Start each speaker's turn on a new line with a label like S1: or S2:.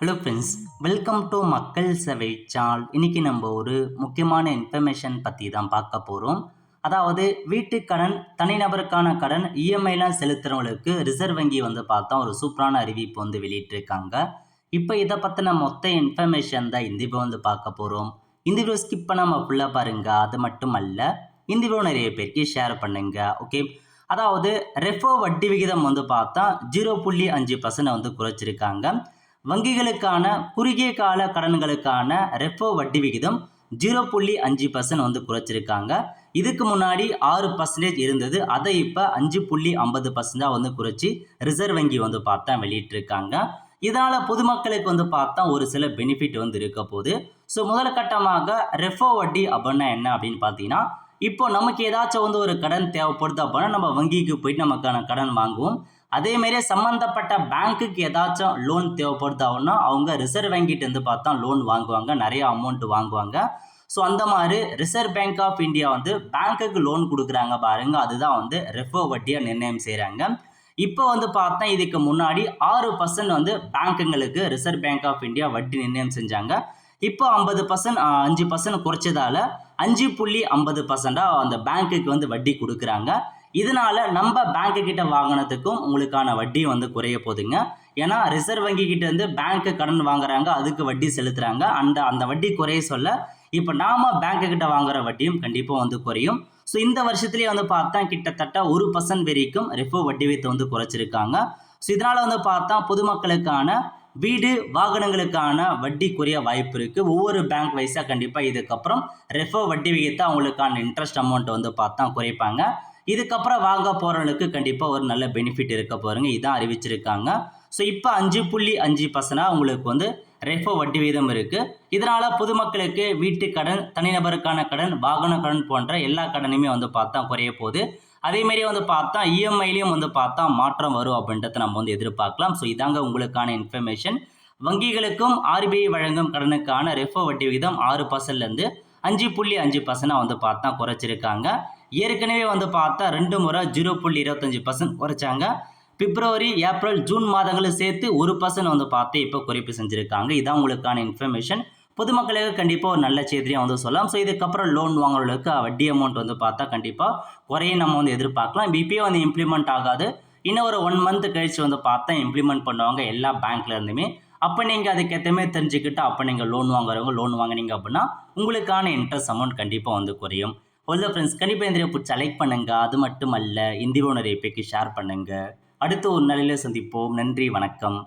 S1: Hello friends, welcome to மக்கள் சேவை channel. இன்றைக்கி நம்ம ஒரு முக்கியமான இன்ஃபர்மேஷன் பற்றி தான் பார்க்க போகிறோம். அதாவது வீட்டுக் கடன், தனிநபருக்கான கடன், இஎம்ஐலாம் செலுத்துகிறவங்களுக்கு ரிசர்வ் வங்கி பார்த்தா ஒரு சூப்பரான அறிவிப்பு வெளியிட்டிருக்காங்க. இப்போ இதை பற்றின மொத்த இன்ஃபர்மேஷன் தான் இந்த வீடியோ பார்க்க போகிறோம். இந்த வீடியோ ஸ்கிப் பண்ணாமல் ஃபுல்லாக பாருங்க. அது மட்டும் அல்ல, இந்த வீடியோ நிறைய பேருக்கு ஷேர் பண்ணுங்க. ஓகே, அதாவது ரெஃபோ வட்டி விகிதம் பார்த்தா 0.5% குறைச்சிருக்காங்க. வங்கிகளுக்கான குறுகிய கால கடன்களுக்கான ரெப்போ வட்டி விகிதம் 0.5% குறைச்சிருக்காங்க. இதுக்கு முன்னாடி 6% இருந்தது. அதை இப்போ 5.50% குறைச்சி ரிசர்வ் வங்கி பார்த்தா வெளியிட்டிருக்காங்க. இதனால் பொதுமக்களுக்கு பார்த்தா ஒரு சில பெனிஃபிட் இருக்க போகுது. ஸோ முதல் கட்டமாக ரெஃபோ வட்டி அப்படின்னா என்ன அப்படின்னு பார்த்தீங்கன்னா, இப்போ நமக்கு ஏதாச்சும் ஒரு கடன் தேவைப்படுது அப்படின்னா நம்ம வங்கிக்கு போயிட்டு நமக்கான கடன் வாங்குவோம். அதேமாரி சம்மந்தப்பட்ட பேங்க்குக்கு ஏதாச்சும் லோன் தேவைப்படுது அப்படின்னா அவங்க ரிசர்வ் வங்கிட்டு பார்த்தா லோன் வாங்குவாங்க, நிறைய அமௌண்ட் வாங்குவாங்க. ஸோ அந்த மாதிரி ரிசர்வ் பேங்க் ஆஃப் இந்தியா பேங்க்குக்கு லோன் கொடுக்குறாங்க பாருங்க, அதுதான் ரெப்போ வட்டியை நிர்ணயம் செய்கிறாங்க. இப்போ பார்த்தா இதுக்கு முன்னாடி 6% பேங்க்குங்களுக்கு ரிசர்வ் பேங்க் ஆஃப் இந்தியா வட்டி நிர்ணயம் செஞ்சாங்க. இப்போ 50% 5% குறைச்சதால 5.50% அந்த பேங்க்குக்கு வட்டி கொடுக்குறாங்க. இதனால நம்ம பேங்க்கு கிட்ட வாங்கினதுக்கும் உங்களுக்கான வட்டி குறைய போகுதுங்க. ஏன்னா ரிசர்வ் வங்கி கிட்ட பேங்க்கு கடன் வாங்குறாங்க, அதுக்கு வட்டி செலுத்துறாங்க. அந்த வட்டி குறைய சொல்ல இப்போ நாம பேங்க்கு கிட்ட வாங்குற வட்டியும் கண்டிப்பாக குறையும். ஸோ இந்த வருஷத்துலேயே பார்த்தா கிட்டத்தட்ட 1% வரைக்கும் ரெப்போ வட்டி வீதத்தை குறைச்சிருக்காங்க. ஸோ இதனால பார்த்தா பொதுமக்களுக்கான வீடு வாகனங்களுக்கான வட்டி குறைய வாய்ப்பு இருக்குது. ஒவ்வொரு பேங்க் வைஸாக கண்டிப்பாக இதுக்கப்புறம் ரெப்போ வட்டி விகிதத்தை அவங்களுக்கான இன்ட்ரெஸ்ட் அமௌண்ட் பார்த்தா குறைப்பாங்க. இதுக்கப்புறம் வாங்க போகிறவங்களுக்கு கண்டிப்பாக ஒரு நல்ல பெனிஃபிட் இருக்க போகிறங்க, இதான் அறிவிச்சிருக்காங்க. ஸோ இப்போ 5.5% உங்களுக்கு ரெப்போ வட்டி வீதம் இருக்குது. இதனால் பொதுமக்களுக்கு வீட்டு கடன், தனிநபருக்கான கடன், வாகன கடன் போன்ற எல்லா கடனுமே பார்த்தா குறைய போகுது. அதேமாரி பார்த்தா இஎம்ஐலையும் பார்த்தா மாற்றம் வரும் அப்படின்றத நம்ம எதிர்பார்க்கலாம். ஸோ இதாங்க உங்களுக்கான இன்ஃபர்மேஷன். வங்கிகளுக்கும் ஆர்பிஐ வழங்கும் கடனுக்கான ரெப்போ வட்டி விகிதம் 6%லேருந்து 5.5% பார்த்தா குறைச்சிருக்காங்க. ஏற்கனவே பார்த்தா 2 முறை 0.25% குறைச்சாங்க. பிப்ரவரி, ஏப்ரல், ஜூன் மாதங்களும் சேர்த்து 1% பார்த்து இப்போ குறைப்பு செஞ்சுருக்காங்க. இதான் உங்களுக்கான இன்ஃபர்மேஷன். பொதுமக்களுக்கு கண்டிப்பாக ஒரு நல்ல செய்தியாக சொல்லலாம். ஸோ இதுக்கப்புறம் லோன் வாங்குறவங்களுக்கு வட்டி அமௌண்ட் பார்த்தா கண்டிப்பாக குறையும் நம்ம எதிர்பார்க்கலாம். இப்போயே இம்ப்ளிமெண்ட் ஆகாது. இன்னும் ஒரு 1 மந்த் கழிச்சு பார்த்தா இம்ப்ளிமெண்ட் பண்ணுவாங்க எல்லா பேங்க்ல இருந்துமே. அப்போ நீங்கள் அதுக்கேற்ற மாதிரி தெரிஞ்சுக்கிட்டு அப்போ நீங்கள் லோன் வாங்குறவங்க லோன் வாங்கினீங்க அப்படின்னா உங்களுக்கான இன்ட்ரெஸ்ட் அமௌண்ட் கண்டிப்பாக குறையும். ஒரு ஃப்ரெண்ட்ஸ், கண்டிப்பாக இந்த பிடிச்சா லைக் பண்ணுங்க. அது மட்டும் அல்ல, இந்த வீடியோ நிறைய பேருக்கு ஷேர் பண்ணுங்க. அடுத்து ஒரு நாளில் சந்திப்போம். நன்றி, வணக்கம்.